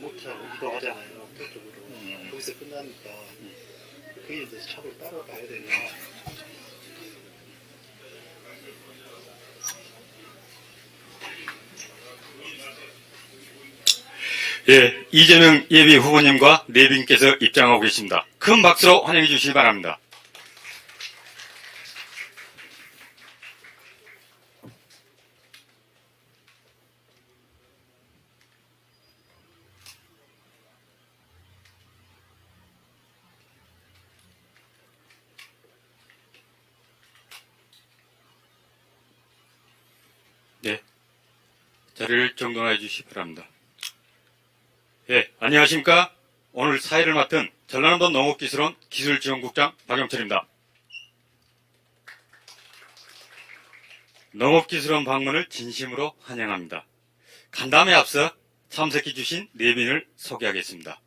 농업차로 이동하잖아요. 저쪽으로. 거기서 끝나니까 거기에 대해서 차를 따라가야 되냐. 예, 이재명 예비 후보님과 네 분께서 입장하고 계십니다. 큰 박수로 환영해 주시기 바랍니다. 네, 자리를 정돈해 주시기 바랍니다. 예, 안녕하십니까. 오늘 사회를 맡은 전라남도 농업기술원 기술지원국장 박영철입니다. 농업기술원 방문을 진심으로 환영합니다. 간담회에 앞서 참석해 주신 네 분을 소개하겠습니다.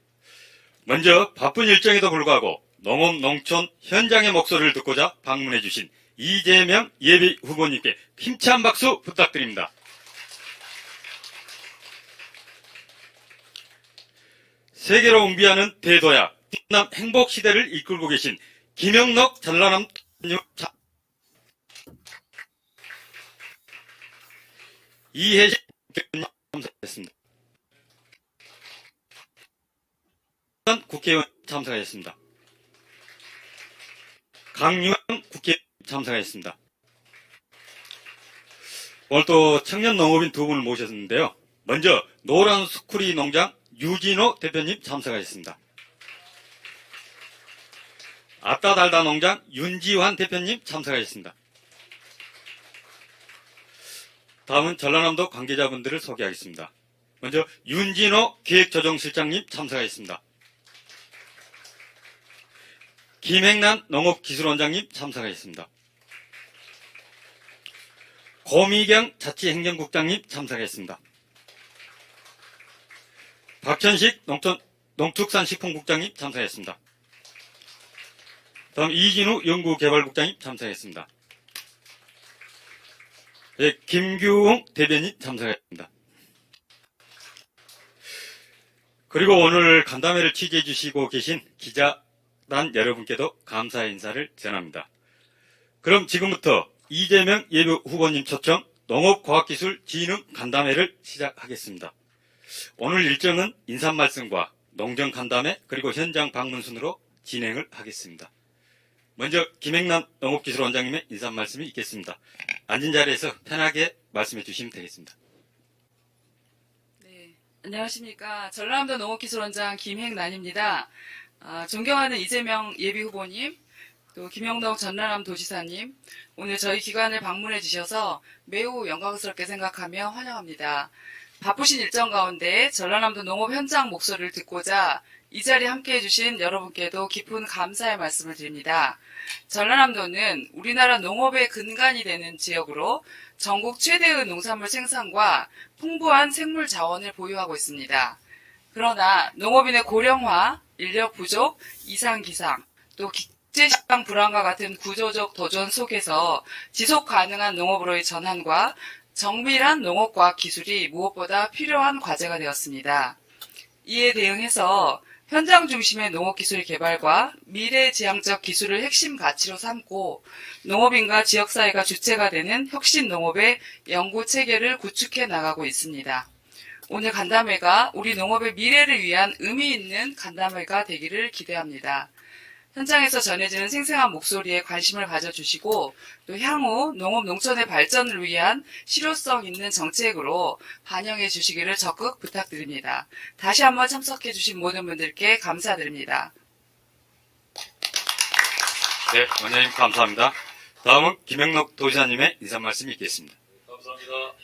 먼저 바쁜 일정에도 불구하고 농업, 농촌 현장의 목소리를 듣고자 방문해 주신 이재명 예비 후보님께 힘찬 박수 부탁드립니다. 세계로 응비하는 대도약, 충남 행복시대를 이끌고 계신 김영록 전라남 이혜진 국회의원 참석했습니다. 국회의원 참석하였습니다. 강유영 국회의원 참석하였습니다. 오늘 또 청년 농업인 두 분을 모셨는데요. 먼저 노란 스쿠리 농장 유진호 대표님 참석하셨습니다. 아따달다 농장 윤지환 대표님 참석하셨습니다. 다음은 전라남도 관계자분들을 소개하겠습니다. 먼저 윤진호 기획조정실장님 참석하셨습니다. 김행란 농업기술원장님 참석하셨습니다. 고미경 자치행정국장님 참석하셨습니다. 박천식 농축산식품국장님 참석했습니다. 다음 이진우 연구개발국장님 참석했습니다. 네, 김규홍 대변인 참석했습니다. 그리고 오늘 간담회를 취재해 주시고 계신 기자단 여러분께도 감사의 인사를 전합니다. 그럼 지금부터 이재명 예비 후보님 초청 농업과학기술진흥 간담회를 시작하겠습니다. 오늘 일정은 인사말씀과 농정간담회 그리고 현장 방문 순으로 진행을 하겠습니다. 먼저 김행란 농업기술원장님의 인사말씀이 있겠습니다. 앉은 자리에서 편하게 말씀해 주시면 되겠습니다. 네, 안녕하십니까. 전라남도 농업기술원장 김행란입니다. 존경하는 이재명 예비후보님, 또 김영록 전라남 도지사님, 오늘 저희 기관을 방문해 주셔서 매우 영광스럽게 생각하며 환영합니다. 바쁘신 일정 가운데 전라남도 농업 현장 목소리를 듣고자 이 자리에 함께해 주신 여러분께도 깊은 감사의 말씀을 드립니다. 전라남도는 우리나라 농업의 근간이 되는 지역으로 전국 최대의 농산물 생산과 풍부한 생물 자원을 보유하고 있습니다. 그러나 농업인의 고령화, 인력 부족, 이상기상, 또 국제시장 불안과 같은 구조적 도전 속에서 지속 가능한 농업으로의 전환과 정밀한 농업과학 기술이 무엇보다 필요한 과제가 되었습니다. 이에 대응해서 현장 중심의 농업기술 개발과 미래지향적 기술을 핵심 가치로 삼고 농업인과 지역사회가 주체가 되는 혁신 농업의 연구체계를 구축해 나가고 있습니다. 오늘 간담회가 우리 농업의 미래를 위한 의미 있는 간담회가 되기를 기대합니다. 현장에서 전해지는 생생한 목소리에 관심을 가져주시고 또 향후 농업 농촌의 발전을 위한 실효성 있는 정책으로 반영해 주시기를 적극 부탁드립니다. 다시 한번 참석해 주신 모든 분들께 감사드립니다. 네, 원장님 감사합니다. 다음은 김영록 도지사님의 인사 말씀이 있겠습니다. 감사합니다.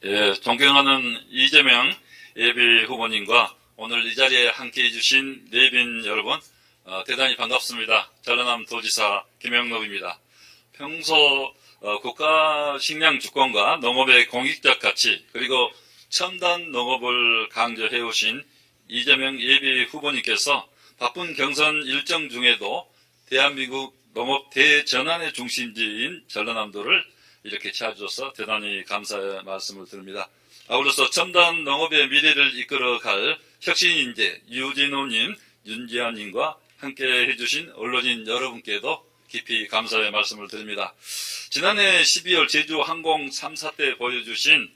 예, 존경하는 이재명 예비 후보님과 오늘 이 자리에 함께해 주신 내빈 여러분, 대단히 반갑습니다. 전라남 도지사 김영록입니다. 평소 국가 식량 주권과 농업의 공익적 가치 그리고 첨단 농업을 강조해 오신 이재명 예비 후보님께서 바쁜 경선 일정 중에도 대한민국 농업 대전환의 중심지인 전라남도를 이렇게 찾아줘서 대단히 감사의 말씀을 드립니다. 아울러서 첨단 농업의 미래를 이끌어갈 혁신인재 유진호님, 윤지아님과 함께 해주신 언론인 여러분께도 깊이 감사의 말씀을 드립니다. 지난해 12월 제주 항공 3사 때 보여주신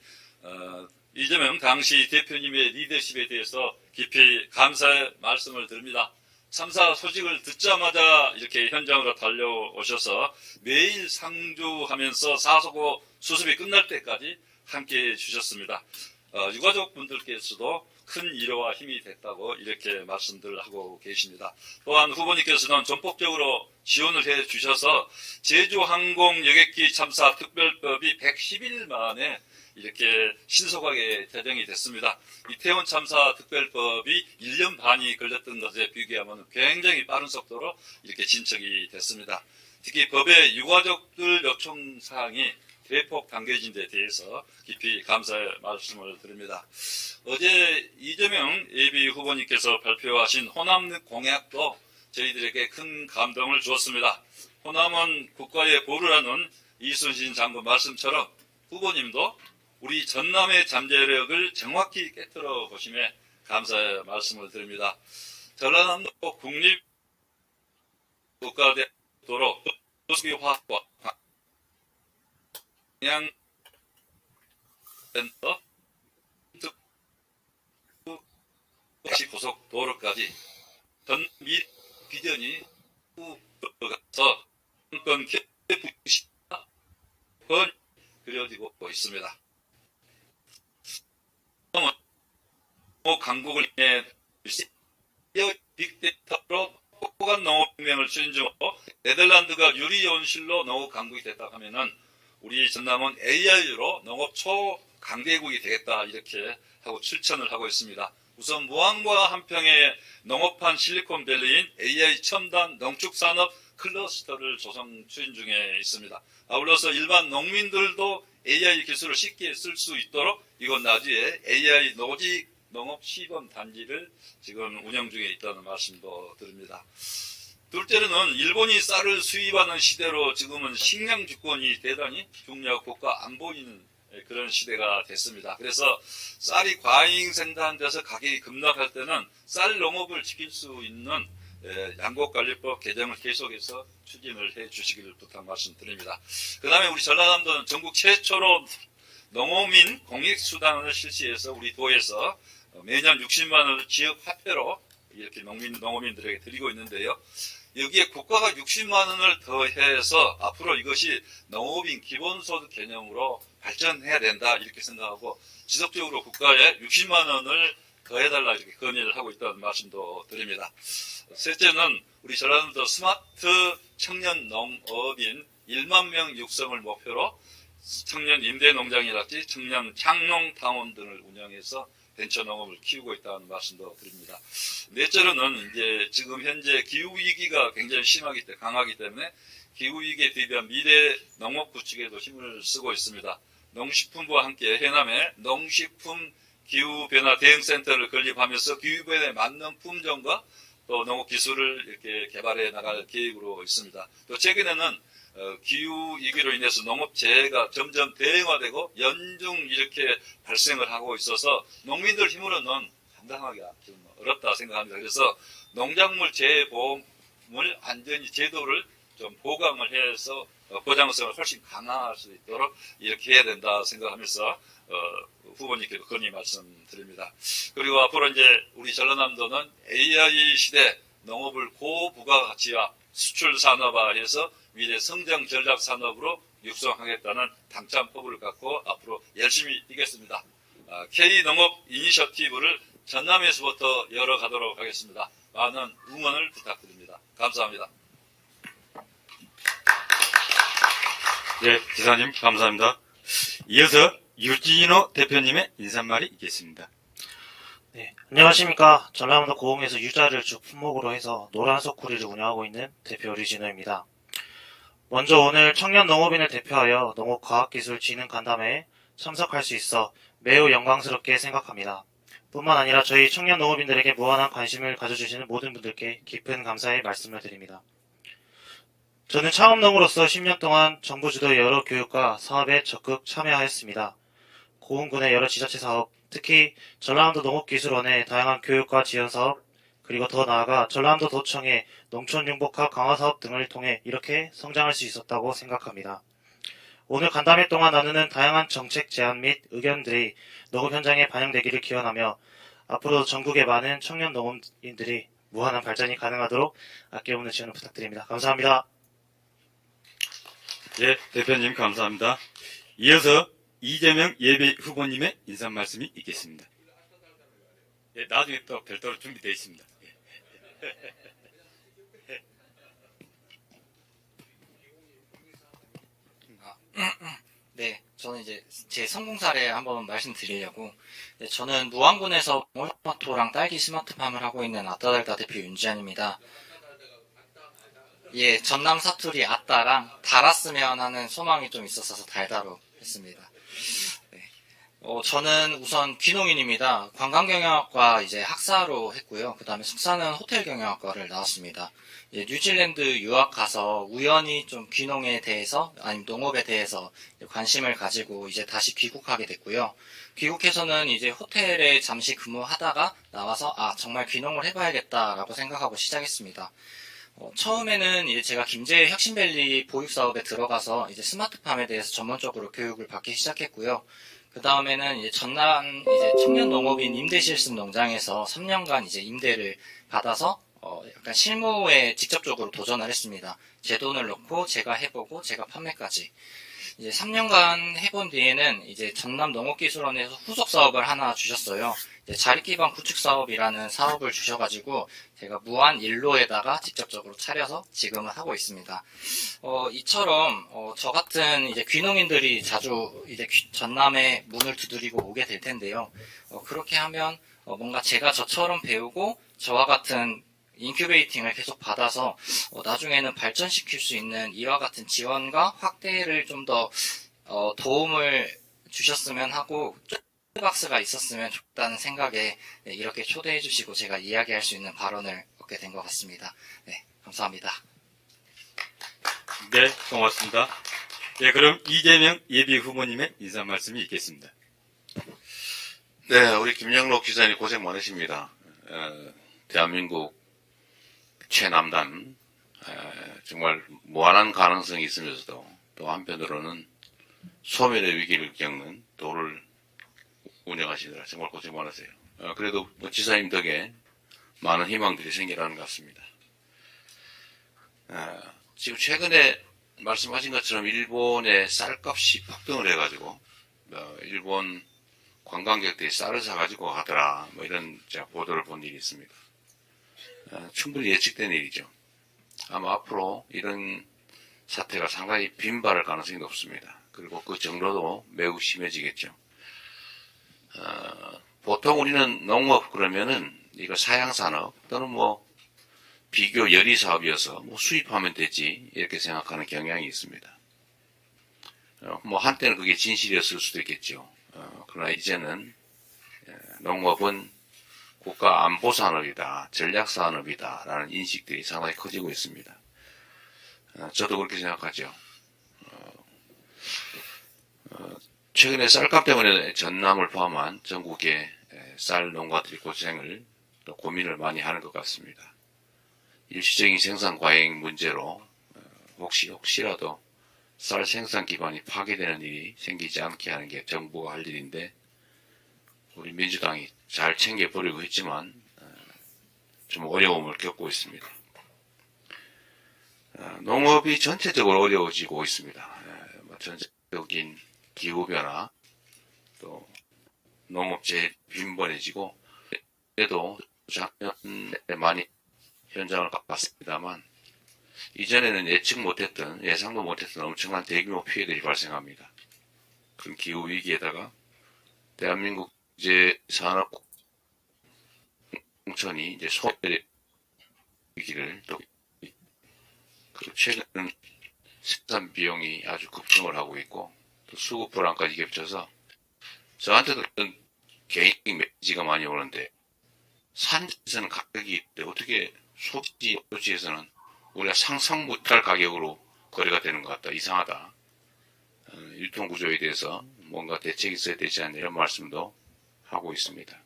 이재명 당시 대표님의 리더십에 대해서 깊이 감사의 말씀을 드립니다. 3사 소식을 듣자마자 이렇게 현장으로 달려오셔서 매일 상주하면서 사소고 수습이 끝날 때까지 함께해 주셨습니다. 유가족분들께서도 큰 위로와 힘이 됐다고 이렇게 말씀들 하고 계십니다. 또한 후보님께서는 전폭적으로 지원을 해 주셔서 제주항공 여객기 참사 특별법이 110일 만에 이렇게 신속하게 제정이 됐습니다. 이태원 참사 특별법이 1년 반이 걸렸던 것에 비교하면 굉장히 빠른 속도로 이렇게 진척이 됐습니다. 특히 법의 유가족들 요청 사항이 대폭 당겨진 데 대해서 깊이 감사의 말씀을 드립니다. 어제 이재명 예비 후보님께서 발표하신 호남 공약도 저희들에게 큰 감동을 주었습니다. 호남은 국가의 보루라는 이순신 장군 말씀처럼 후보님도 우리 전남의 잠재력을 정확히 깨뜨려 보심에 감사의 말씀을 드립니다. 전라남도 국립 국가대학도로 도시화학과 양센터 고속도로까지 전 미 비전이 가서 정권 개부시가 그려지고 있습니다. 강국을 인해 빅데이터로 호간 농업혁명을 추진중으로 네덜란드가 유리 온실로 농업 강국이 됐다 하면은 우리 전남은 AI로 농업 초강대국이 되겠다 이렇게 하고 실천을 하고 있습니다. 우선 무안과 한평의 농업한 실리콘밸리인 AI 첨단 농축산업 클러스터를 조성 추진 중에 있습니다. 아울러서 일반 농민들도 AI 기술을 쉽게 쓸 수 있도록 이곳 나주에 AI 노직 농업 시범 단지를 지금 운영 중에 있다는 말씀도 드립니다. 둘째로는 일본이 쌀을 수입하는 시대로 지금은 식량 주권이 대단히 중요하고 국가 안보인 그런 시대가 됐습니다. 그래서 쌀이 과잉 생산돼서 가격이 급락할 때는 쌀 농업을 지킬 수 있는 양곡관리법 개정을 계속해서 추진을 해 주시기를 부탁 말씀드립니다. 그 다음에 우리 전라남도는 전국 최초로 농어민 공익수당을 실시해서 우리 도에서 매년 60만 원을 지역 화폐로 이렇게 농어민들에게 드리고 있는데요. 여기에 국가가 60만 원을 더해서 앞으로 이것이 농업인 기본소득 개념으로 발전해야 된다 이렇게 생각하고 지속적으로 국가에 60만 원을 더해달라 이렇게 건의를 하고 있다는 말씀도 드립니다. 셋째는 우리 전라남도 스마트 청년 농업인 1만 명 육성을 목표로 청년 임대농장이랄지 청년 창농타운 등을 운영해서 벤처농업을 키우고 있다는 말씀도 드립니다. 넷째로는 이제 지금 현재 기후위기가 굉장히 강하기 때문에 기후위기에 대비한 미래 농업 구축에도 힘을 쓰고 있습니다. 농식품부와 함께 해남에 농식품 기후변화 대응센터를 건립하면서 기후변화에 맞는 품종과 또 농업기술을 이렇게 개발해 나갈 계획으로 있습니다. 또 최근에는 기후위기로 인해서 농업재해가 점점 대형화되고 연중 이렇게 발생을 하고 있어서 농민들 힘으로는 감당하기가 좀 어렵다 생각합니다. 그래서 농작물 재해보험을 안전히 제도를 좀 보강을 해서 보장성을 훨씬 강화할 수 있도록 이렇게 해야 된다 생각하면서 후보님께도 건의 말씀드립니다. 그리고 앞으로 이제 우리 전라남도는 AI 시대 농업을 고부가가치화 수출 산업화해서 미래 성장 전략 산업으로 육성하겠다는 당찬 포부를 갖고 앞으로 열심히 뛰겠습니다. K농업 이니셔티브를 전남에서부터 열어가도록 하겠습니다. 많은 응원을 부탁드립니다. 감사합니다. 네, 기사님 감사합니다. 이어서 유진호 대표님의 인사말이 있겠습니다. 네, 안녕하십니까. 전라남도 고흥에서 유자를 주 품목으로 해서 노란 소쿠리를 운영하고 있는 대표 류진호입니다. 먼저 오늘 청년 농업인을 대표하여 농업과학기술 진흥간담회에 참석할 수 있어 매우 영광스럽게 생각합니다. 뿐만 아니라 저희 청년 농업인들에게 무한한 관심을 가져주시는 모든 분들께 깊은 감사의 말씀을 드립니다. 저는 창업농으로서 10년 동안 정부 주도의 여러 교육과 사업에 적극 참여하였습니다. 고흥군의 여러 지자체 사업, 특히 전라남도 농업기술원의 다양한 교육과 지원 사업, 그리고 더 나아가 전라남도 도청의 농촌융복합 강화 사업 등을 통해 이렇게 성장할 수 있었다고 생각합니다. 오늘 간담회 동안 나누는 다양한 정책 제안 및 의견들이 농업 현장에 반영되기를 기원하며 앞으로 전국의 많은 청년 농업인들이 무한한 발전이 가능하도록 아낌없는 지원을 부탁드립니다. 감사합니다. 예, 대표님 감사합니다. 이어서 이재명 예비 후보님의 인사 말씀이 있겠습니다. 예, 나중에 또 별도로 준비되어 있습니다. 네, 저는 이제 제 성공 사례 한번 말씀드리려고. 네, 저는 무안군에서 몰토마토랑 딸기 스마트팜을 하고 있는 아따달다 대표 윤지한입니다. 예, 전남 사투리 아따랑 달았으면 하는 소망이 좀 있었어서 달다로 했습니다. 네. 저는 우선 귀농인입니다. 관광경영학과 이제 학사로 했고요. 그 다음에 숙사는 호텔경영학과를 나왔습니다. 예, 뉴질랜드 유학 가서 우연히 좀 귀농에 대해서 아니면 농업에 대해서 관심을 가지고 이제 다시 귀국하게 됐고요. 귀국해서는 이제 호텔에 잠시 근무하다가 나와서 정말 귀농을 해봐야겠다라고 생각하고 시작했습니다. 처음에는 이제 제가 김제 혁신밸리 보육사업에 들어가서 이제 스마트팜에 대해서 전문적으로 교육을 받기 시작했고요. 그 다음에는 이제 전남 이제 청년 농업인 임대실습 농장에서 3년간 이제 임대를 받아서 약간 실무에 직접적으로 도전을 했습니다. 제 돈을 넣고 제가 해보고 제가 판매까지. 이제 3년간 해본 뒤에는 이제 전남 농업기술원에서 후속 사업을 하나 주셨어요. 이제 자립기반 구축 사업이라는 사업을 주셔가지고 제가 무안 일로에다가 직접적으로 차려서 지금은 하고 있습니다. 이처럼 저 같은 이제 귀농인들이 자주 이제 전남에 문을 두드리고 오게 될 텐데요. 그렇게 하면 뭔가 제가 저처럼 배우고 저와 같은 인큐베이팅을 계속 받아서 나중에는 발전시킬 수 있는 이와 같은 지원과 확대를 좀 더 도움을 주셨으면 하고 박스가 있었으면 좋다는 생각에 이렇게 초대해 주시고 제가 이야기할 수 있는 발언을 얻게 된 것 같습니다. 네, 감사합니다. 네, 고맙습니다. 예, 그럼 이재명 예비 후보님의 인사 말씀이 있겠습니다. 네, 우리 김영록 기자님 고생 많으십니다. 대한민국 최남단, 정말 무한한 가능성이 있으면서도 또 한편으로는 소멸의 위기를 겪는 도를 운영하시느라 정말 고생 많으세요. 그래도 뭐 지사님 덕에 많은 희망들이 생겨나는 것 같습니다. 지금 최근에 말씀하신 것처럼 일본의 쌀값이 폭등을 해가지고 일본 관광객들이 쌀을 사가지고 가더라 뭐 이런 제가 보도를 본 일이 있습니다. 충분히 예측된 일이죠. 아마 앞으로 이런 사태가 상당히 빈발할 가능성이 높습니다. 그리고 그 정도도 매우 심해지겠죠. 보통 우리는 농업 그러면은 이거 사양산업 또는 뭐 비교 열의 사업이어서 뭐 수입하면 되지 이렇게 생각하는 경향이 있습니다. 뭐 한때는 그게 진실이었을 수도 있겠죠. 그러나 이제는 농업은 국가 안보 산업이다, 전략 산업이다 라는 인식들이 상당히 커지고 있습니다. 저도 그렇게 생각하죠. 최근에 쌀값 때문에 전남을 포함한 전국의 쌀 농가들이 고생을 또 고민을 많이 하는 것 같습니다. 일시적인 생산 과잉 문제로 혹시라도 쌀 생산 기반이 파괴되는 일이 생기지 않게 하는 게 정부가 할 일인데 우리 민주당이 잘 챙겨보려고 했지만 좀 어려움을 겪고 있습니다. 농업이 전체적으로 어려워지고 있습니다. 전체적인 기후변화 또 농업재해 빈번해지고 그래도 작년에 많이 현장을 봤습니다만 이전에는 예측 못했던 예상도 못했던 엄청난 대규모 피해들이 발생합니다. 그런 기후위기에다가 대한민국 이제 산업 공천이 이제 소멸의 위기를 또 그리고 최근 생산 비용이 아주 급등을 하고 있고 또 수급 불안까지 겹쳐서 저한테도 어떤 개인적 메시지가 많이 오는데 산지에서는 가격이 있대 어떻게 소지에서는 우리가 상상 못할 가격으로 거래가 되는 것 같다 이상하다 유통구조에 대해서 뭔가 대책이 있어야 되지 않냐 이런 말씀도 하고 있습니다.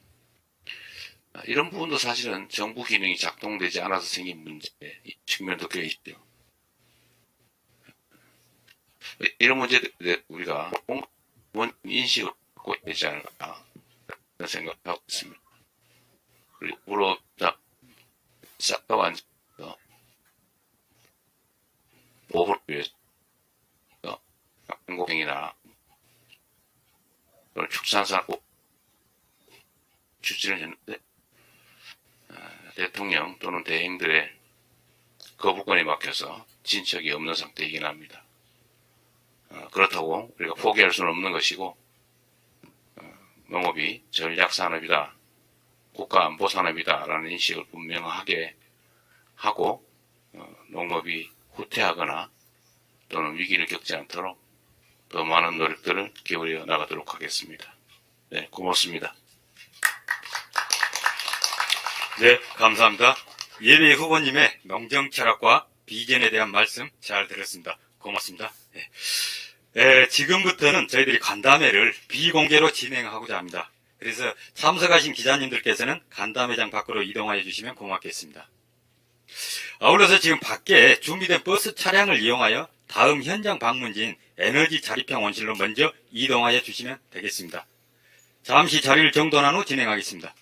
이런 부분도 사실은 정부 기능이 작동되지 않아서 생긴 문제 측면도 꽤 있죠. 이런 문제들 우리가 인식을 갖고 되지 않을까 그런 생각을 하고 있습니다. 그리고 싹다 완전 보호를 위해서 한국행이나 축산산 추진을 했는데 대통령 또는 대행들의 거부권에 막혀서 진척이 없는 상태이긴 합니다. 그렇다고 우리가 포기할 수는 없는 것이고 농업이 전략산업이다, 국가안보산업이다라는 인식을 분명하게 하고 농업이 후퇴하거나 또는 위기를 겪지 않도록 더 많은 노력들을 기울여 나가도록 하겠습니다. 네, 고맙습니다. 네, 감사합니다. 예비 후보님의 농정 철학과 비전에 대한 말씀 잘 들었습니다. 고맙습니다. 지금부터는 저희들이 간담회를 비공개로 진행하고자 합니다. 그래서 참석하신 기자님들께서는 간담회장 밖으로 이동하여 주시면 고맙겠습니다. 아울러서 지금 밖에 준비된 버스 차량을 이용하여 다음 현장 방문지인 에너지 자립형 원실로 먼저 이동하여 주시면 되겠습니다. 잠시 자리를 정돈한 후 진행하겠습니다.